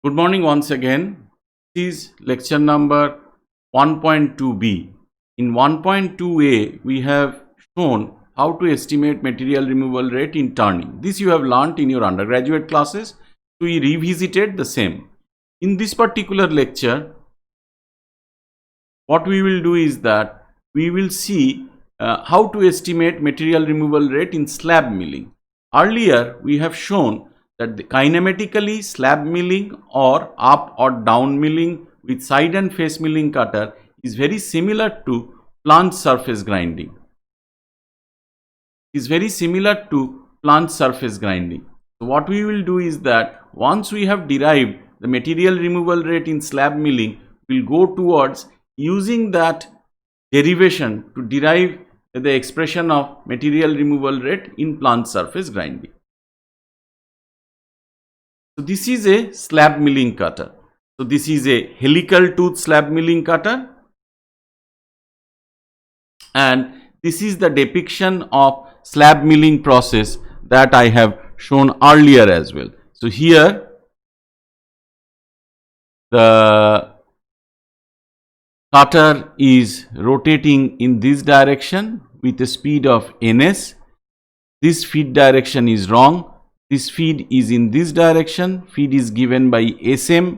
Good morning once again. This is lecture number 1.2b. In 1.2a, we have shown how to estimate material removal rate in turning. This you have learnt in your undergraduate classes. So we revisited the same. In this particular lecture, what we will do is that we will see how to estimate material removal rate in slab milling. Earlier, we have shown that the kinematically slab milling or up or down milling with side and face milling cutter is very similar to plunge surface grinding. So what we will do is that once we have derived the material removal rate in slab milling, we will go towards using that derivation to derive the expression of material removal rate in plunge surface grinding. So this is a slab milling cutter. So this is a helical tooth slab milling cutter, and this is the depiction of slab milling process that I have shown earlier as well. So here the cutter is rotating in this direction with a speed of ns. This feed direction is wrong. This feed is in this direction. Feed is given by sm.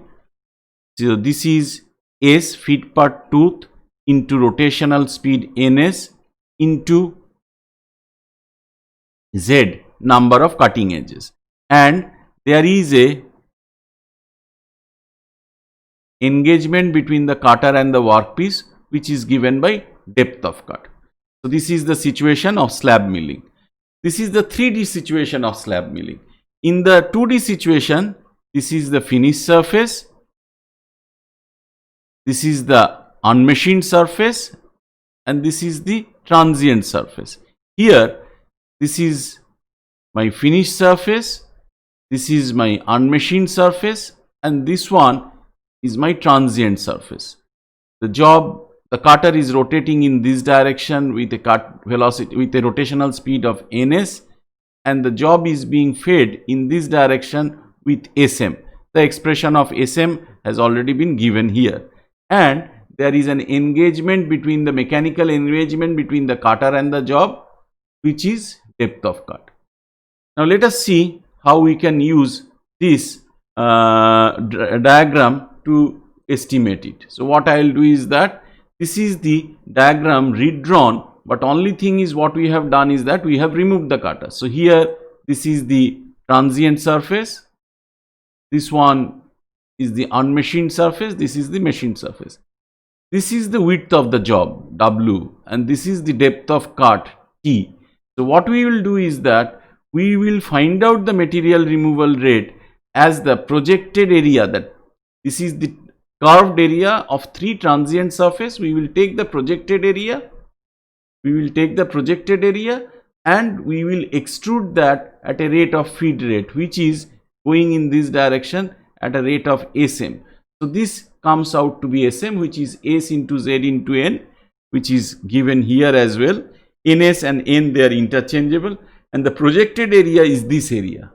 So this is s, feed per tooth, into rotational speed ns into z, number of cutting edges, and there is a engagement between the cutter and the workpiece which is given by depth of cut. So this is the situation of slab milling. This is the 3D situation of slab milling. In the 2D situation, this is the finished surface, this is the unmachined surface, and this is the transient surface. Here, this is my finished surface, this is my unmachined surface, and this one is my transient surface. The cutter is rotating in this direction with a cut velocity, with a rotational speed of ns, and the job is being fed in this direction with sm. The expression of sm has already been given here, and there is an engagement between the mechanical engagement between the cutter and the job, which is depth of cut. Now let us see how we can use this diagram to estimate it. So what I will do is that this is the diagram redrawn, but only thing is what we have done is that we have removed the cutter. So here this is the transient surface, this one is the unmachined surface, this is the machined surface. This is the width of the job W, and this is the depth of cut T. So what we will do is that we will find out the material removal rate as the projected area, that this is the curved area of 3 transient surface. We will take the projected area, and we will extrude that at a rate of feed rate, which is going in this direction at a rate of sm. So this comes out to be sm, which is s into z into n, which is given here as well. Ns and n, they are interchangeable, and the projected area is this area.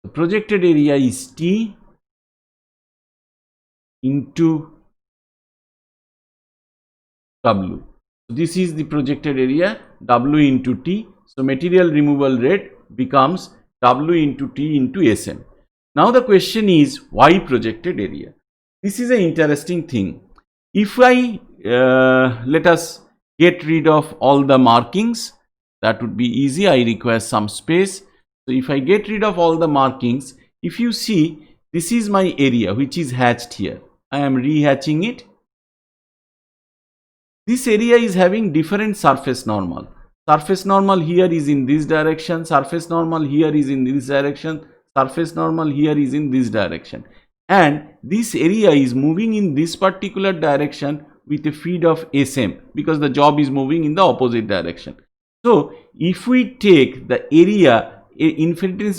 The projected area is T into W. So this is the projected area, W into T. So material removal rate becomes W into T into Sm. Now the question is, why projected area? This is an interesting thing. If I let us get rid of all the markings, that would be easy. I require some space. So if I get rid of all the markings, if you see, this is my area which is hatched here. I am rehatching it. This area is having different surface normal. Surface normal here is in this direction, surface normal here is in this direction, surface normal here is in this direction. And this area is moving in this particular direction with a feed of Sm, because the job is moving in the opposite direction. So if we take the area, infinitely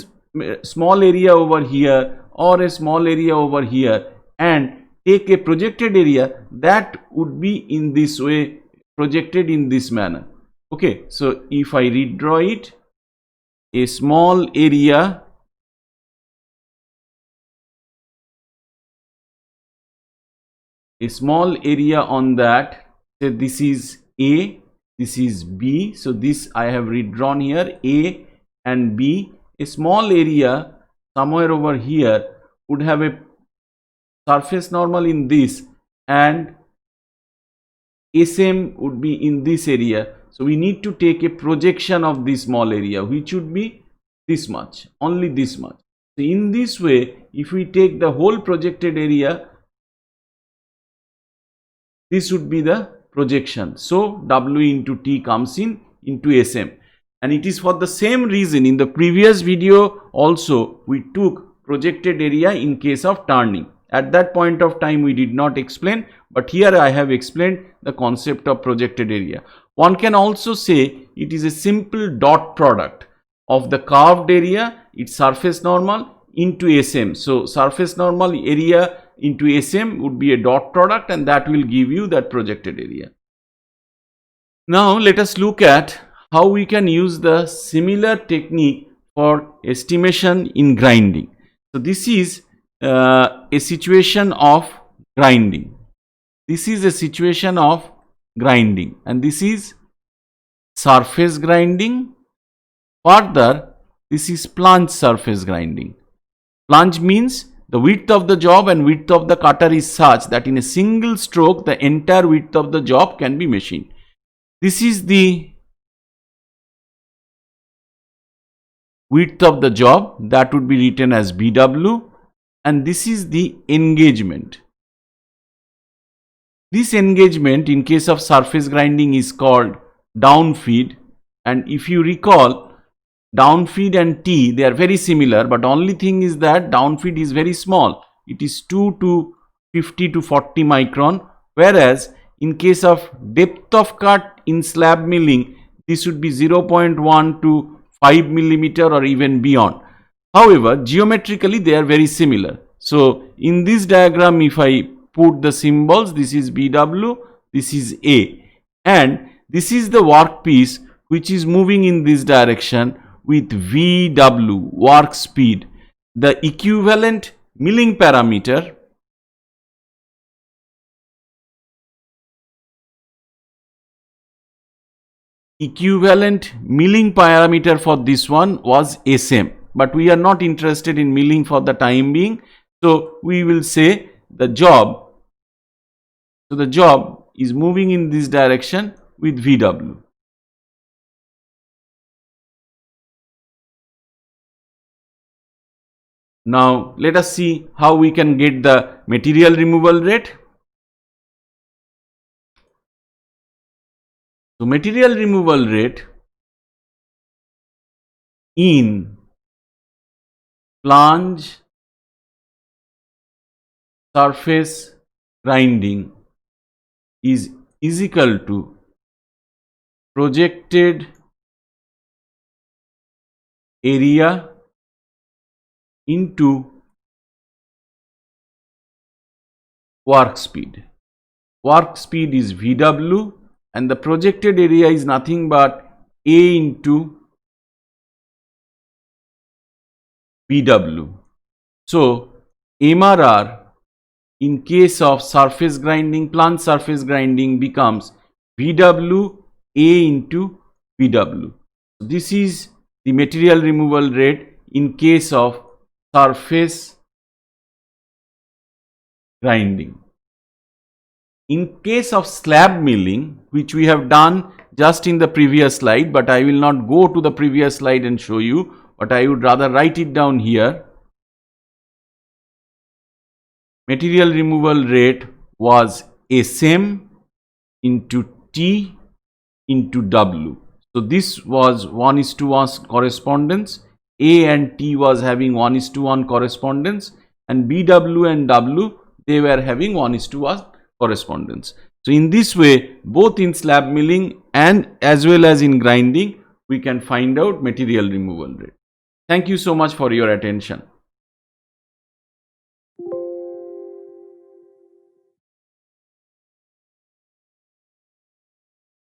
small area over here or a small area over here, and take a projected area, that would be in this way, projected in this manner. Okay, so if I redraw it, a small area on that, say this is A, this is B, so this I have redrawn here, A and B. A small area somewhere over here would have a surface normal in this, and SM would be in this area. So we need to take a projection of this small area, which would be this much, only this much. So in this way, if we take the whole projected area, this would be the projection. So W into T comes in into SM. And it is for the same reason in the previous video also we took projected area in case of turning. At that point of time we did not explain, but here I have explained the concept of projected area. One can also say it is a simple dot product of the curved area, its surface normal, into SM. So surface normal area into SM would be a dot product, and that will give you that projected area. Now let us look at how we can use the similar technique for estimation in grinding. So this is a situation of grinding. This is a situation of grinding, and this is surface grinding. Further, this is plunge surface grinding. Plunge means the width of the job and width of the cutter is such that in a single stroke the entire width of the job can be machined. This is the width of the job, that would be written as BW, and this is the engagement. This engagement in case of surface grinding is called downfeed, and if you recall, downfeed and T, they are very similar, but only thing is that downfeed is very small. It is 2 to 50 to 40 micron, whereas in case of depth of cut in slab milling, this would be 0.1 to 5 millimeter or even beyond. However, geometrically they are very similar. So in this diagram, if I put the symbols, this is BW, this is A, and this is the workpiece which is moving in this direction with VW, work speed. The equivalent milling parameter for this one was SM, but we are not interested in milling for the time being, so we will say the job. So the job is moving in this direction with VW. Now let us see how we can get the material removal rate. So material removal rate in plunge surface grinding is equal to projected area into work speed. Work speed is VW and the projected area is nothing but A into VW. So MRR in case of surface grinding, plunge surface grinding becomes VW A into VW. This is the material removal rate in case of surface grinding. In case of slab milling, which we have done just in the previous slide, but I will not go to the previous slide and show you, but I would rather write it down here. Material removal rate was SM into T into W. So this was 1:1 correspondence. A and T was having 1:1 correspondence, and BW and W, they were having 1:1 correspondence. So in this way, both in slab milling and as well as in grinding, we can find out material removal rate. Thank you so much for your attention.